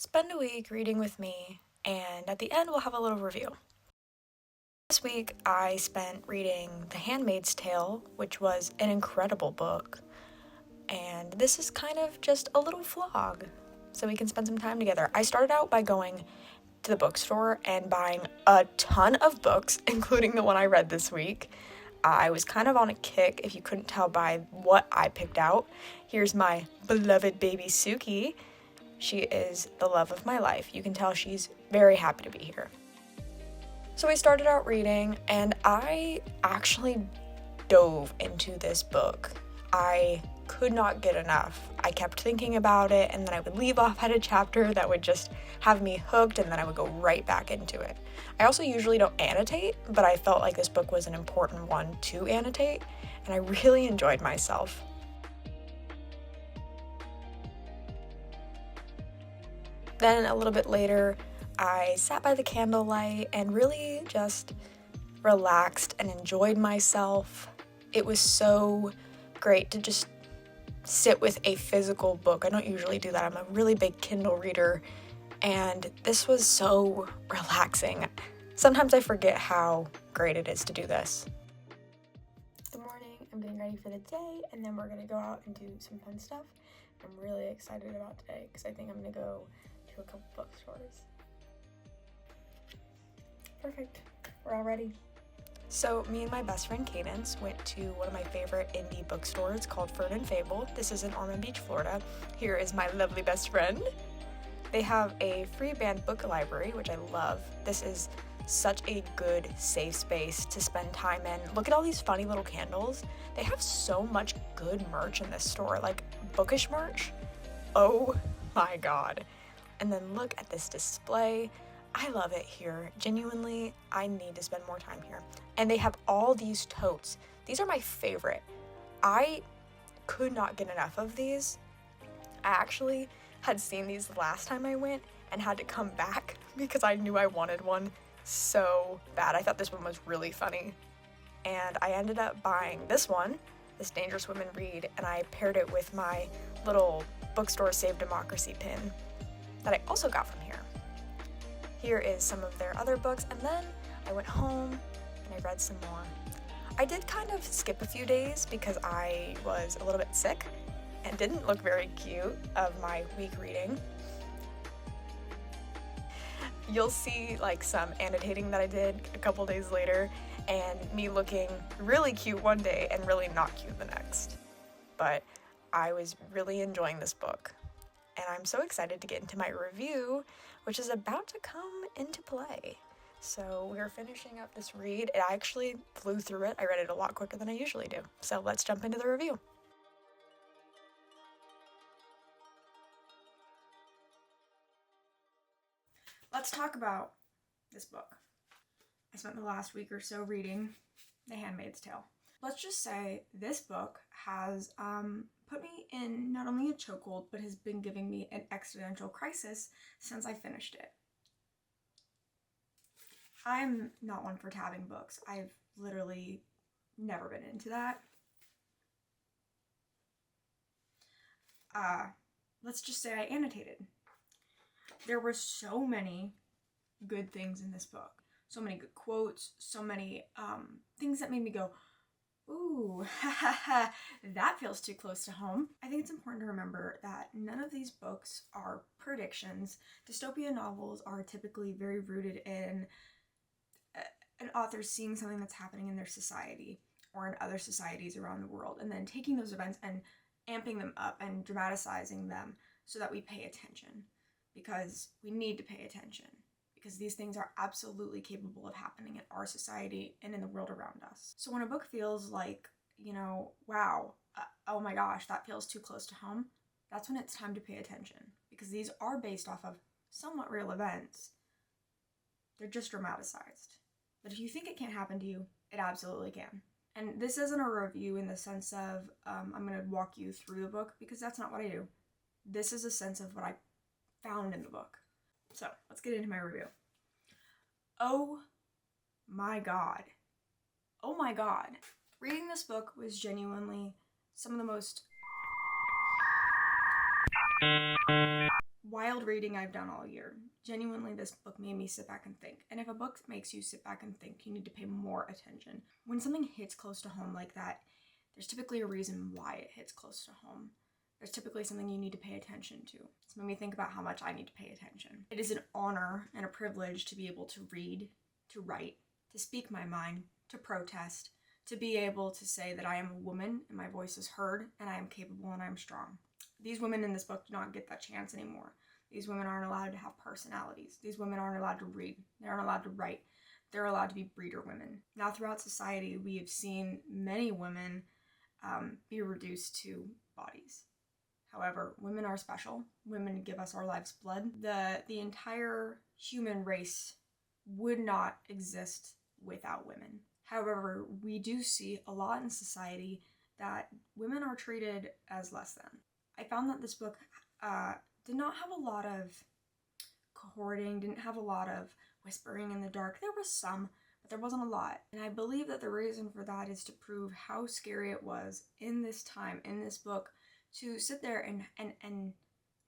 Spend a week reading with me, and at the end we'll have a little review. This week I spent reading The Handmaid's Tale, which was an incredible book, and this is kind of just a little vlog, so we can spend some time together. I started out by going to the bookstore and buying a ton of books, including the one I read this week. I was kind of on a kick, if you couldn't tell by what I picked out. Here's my beloved baby Suki. She is the love of my life. You can tell she's very happy to be here. So we started out reading, and I actually dove into this book. I could not get enough. I kept thinking about it, and then I would leave off at a chapter that would just have me hooked, and then I would go right back into it. I also usually don't annotate, but I felt like this book was an important one to annotate, and I really enjoyed myself. Then a little bit later, I sat by the candlelight and really just relaxed and enjoyed myself. It was so great to just sit with a physical book. I don't usually do that. I'm a really big Kindle reader, and this was so relaxing. Sometimes I forget how great it is to do this. Good morning. I'm getting ready for the day, and then we're going to go out and do some fun stuff. I'm really excited about today because I think I'm going to go to a couple bookstores. Perfect. We're all ready. So me and my best friend Cadence went to one of my favorite indie bookstores called Fern and Fable. This is in Ormond Beach, Florida. Here is my lovely best friend. They have a free banned book library, which I love. This is such a good, safe space to spend time in. Look at all these funny little candles. They have so much good merch in this store, like bookish merch. Oh my God. And then look at this display. I love it here. Genuinely, I need to spend more time here. And they have all these totes. These are my favorite. I could not get enough of these. I actually had seen these last time I went and had to come back because I knew I wanted one so bad. I thought this one was really funny. And I ended up buying this one, this Dangerous Women Read, and I paired it with my little bookstore Save Democracy pin that I also got from here. Here is some of their other books, and then I went home and I read some more. I did kind of skip a few days because I was a little bit sick and didn't look very cute of my week reading. You'll see like some annotating that I did a couple days later and me looking really cute one day and really not cute the next. But I was really enjoying this book. And I'm so excited to get into my review, which is about to come into play. So we're finishing up this read. I actually flew through it. I read it a lot quicker than I usually do. So let's jump into the review. Let's talk about this book. I spent the last week or so reading The Handmaid's Tale. Let's just say this book has put me in not only a chokehold, but has been giving me an existential crisis since I finished it. I'm not one for tabbing books. I've literally never been into that. Let's just say I annotated. There were so many good things in this book. So many good quotes, so many things that made me go, ooh, that feels too close to home. I think it's important to remember that none of these books are predictions. Dystopian novels are typically very rooted in an author seeing something that's happening in their society or in other societies around the world, and then taking those events and amping them up and dramatizing them so that we pay attention, because we need to pay attention. Because these things are absolutely capable of happening in our society and in the world around us. So when a book feels like, wow, oh my gosh, that feels too close to home, that's when it's time to pay attention. Because these are based off of somewhat real events. They're just dramatized. But if you think it can't happen to you, it absolutely can. And this isn't a review in the sense of, I'm going to walk you through the book, because that's not what I do. This is a sense of what I found in the book. So let's get into my review. Oh my God. Oh my God. Reading this book was genuinely some of the most wild reading I've done all year. Genuinely, this book made me sit back and think. And if a book makes you sit back and think, you need to pay more attention. When something hits close to home like that, there's typically a reason why it hits close to home. There's typically something you need to pay attention to. It's made me think about how much I need to pay attention. It is an honor and a privilege to be able to read, to write, to speak my mind, to protest, to be able to say that I am a woman and my voice is heard and I am capable and I'm strong. These women in this book do not get that chance anymore. These women aren't allowed to have personalities. These women aren't allowed to read. They aren't allowed to write. They're allowed to be breeder women. Now, throughout society, we have seen many women be reduced to bodies. However, women are special. Women give us our life's blood. The entire human race would not exist without women. However, we do see a lot in society that women are treated as less than. I found that this book did not have a lot of cohorting, didn't have a lot of whispering in the dark. There was some, but there wasn't a lot. And I believe that the reason for that is to prove how scary it was in this time, in this book, to sit there and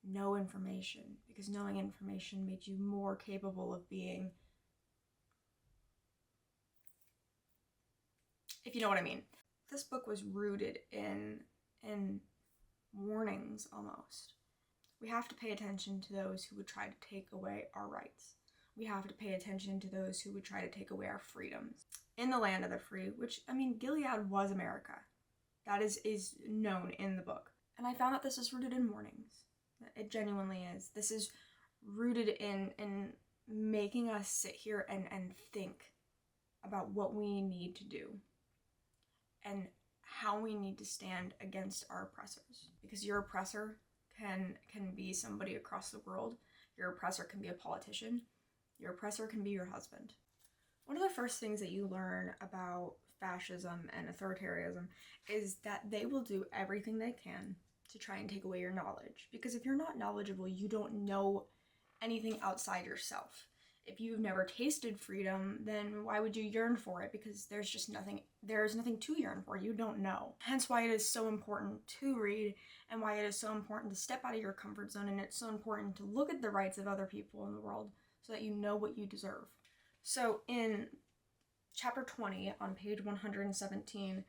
know information, because knowing information made you more capable of being, if you know what I mean. This book was rooted in warnings almost. We have to pay attention to those who would try to take away our rights. We have to pay attention to those who would try to take away our freedoms. In the land of the free, which, I mean, Gilead was America. That is known in the book. And I found that this is rooted in warnings. It genuinely is. This is rooted in making us sit here and think about what we need to do and how we need to stand against our oppressors. Because your oppressor can be somebody across the world. Your oppressor can be a politician. Your oppressor can be your husband. One of the first things that you learn about fascism and authoritarianism is that they will do everything they can to try and take away your knowledge. Because if you're not knowledgeable, you don't know anything outside yourself. If you've never tasted freedom, then why would you yearn for it? Because there's nothing to yearn for. You don't know. Hence why it is so important to read, and why it is so important to step out of your comfort zone, and it's so important to look at the rights of other people in the world so that you know what you deserve. So in chapter 20, on page 117,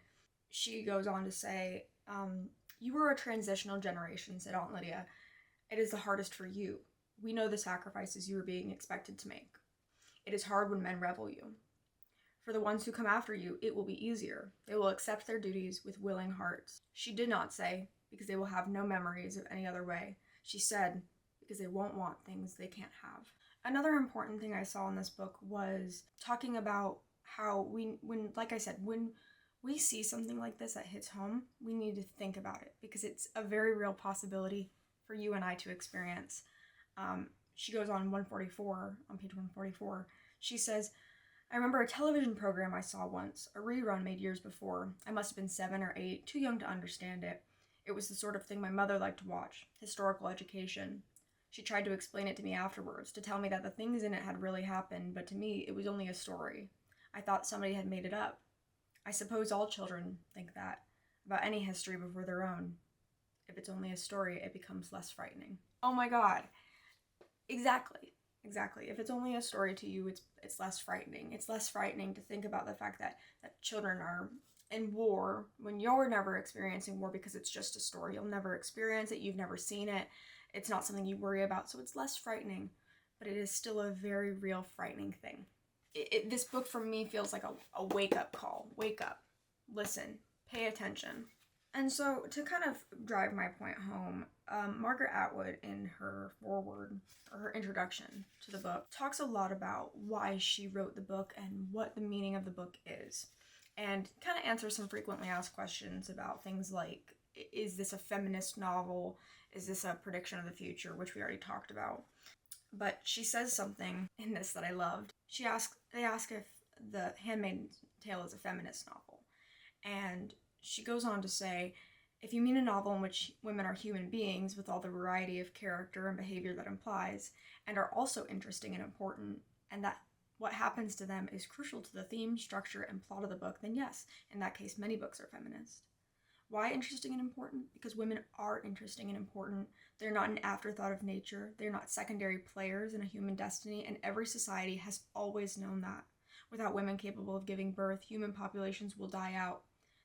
she goes on to say, you are a transitional generation, said Aunt Lydia. It is the hardest for you. We know the sacrifices you are being expected to make. It is hard when men rebel you. For the ones who come after you, it will be easier. They will accept their duties with willing hearts. She did not say, because they will have no memories of any other way. She said, because they won't want things they can't have. Another important thing I saw in this book was talking about how when we see something like this that hits home, we need to think about it, because it's a very real possibility for you and I to experience. She goes on page 144, she says, I remember a television program I saw once, a rerun made years before. I must have been 7 or 8, too young to understand it. It was the sort of thing my mother liked to watch, historical education. She tried to explain it to me afterwards, to tell me that the things in it had really happened, but to me it was only a story. I thought somebody had made it up. I suppose all children think that, about any history before their own. If it's only a story, it becomes less frightening. Oh my god. Exactly. If it's only a story to you, it's less frightening. It's less frightening to think about the fact that children are in war when you're never experiencing war, because it's just a story. You'll never experience it. You've never seen it. It's not something you worry about, so it's less frightening. But it is still a very real frightening thing. This book for me feels like a wake-up call. Wake up. Listen. Pay attention. And so, to kind of drive my point home, Margaret Atwood, in her foreword, or her introduction to the book, talks a lot about why she wrote the book and what the meaning of the book is. And kind of answers some frequently asked questions about things like, is this a feminist novel? Is this a prediction of the future, which we already talked about? But she says something in this that I loved. They ask if the Handmaid's Tale is a feminist novel. And she goes on to say, if you mean a novel in which women are human beings with all the variety of character and behavior that implies, and are also interesting and important, and that what happens to them is crucial to the theme, structure, and plot of the book, then yes, in that case, many books are feminist. Why interesting and important? Because women are interesting and important. They're not an afterthought of nature. They're not secondary players in a human destiny, and every society has always known that. Without women capable of giving birth, human populations will die out.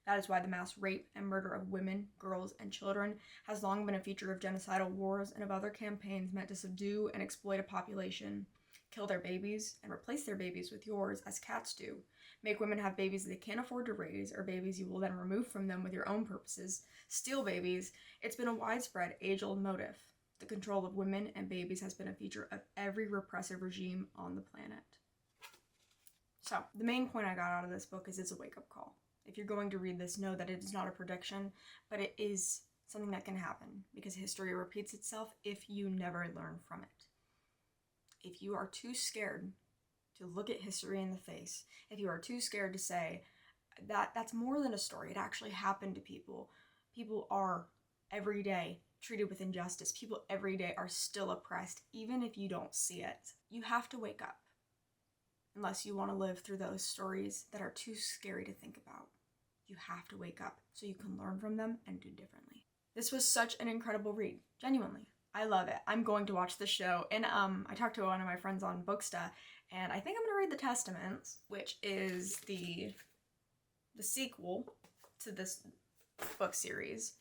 That is why the mass rape and murder of women, girls, and children has long been a feature of genocidal wars and of other campaigns meant to subdue and exploit a population. Kill their babies and replace their babies with yours, as cats do. Make women have babies they can't afford to raise, or babies you will then remove from them with your own purposes. Steal babies. It's been a widespread, age-old motive. The control of women and babies has been a feature of every repressive regime on the planet. So, the main point I got out of this book is it's a wake-up call. If you're going to read this, know that it is not a prediction, but it is something that can happen, because history repeats itself if you never learn from it. If you are too scared to look at history in the face, if you are too scared to say that that's more than a story, it actually happened to people. People are every day treated with injustice. People every day are still oppressed, even if you don't see it. You have to wake up, unless you want to live through those stories that are too scary to think about. You have to wake up so you can learn from them and do differently. This was such an incredible read, genuinely. I love it. I'm going to watch the show. And I talked to one of my friends on Booksta, and I think I'm going to read The Testaments, which is the sequel to this book series,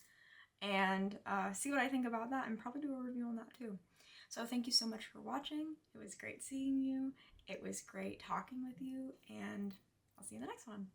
and see what I think about that, and probably do a review on that too. So thank you so much for watching. It was great seeing you. It was great talking with you, and I'll see you in the next one.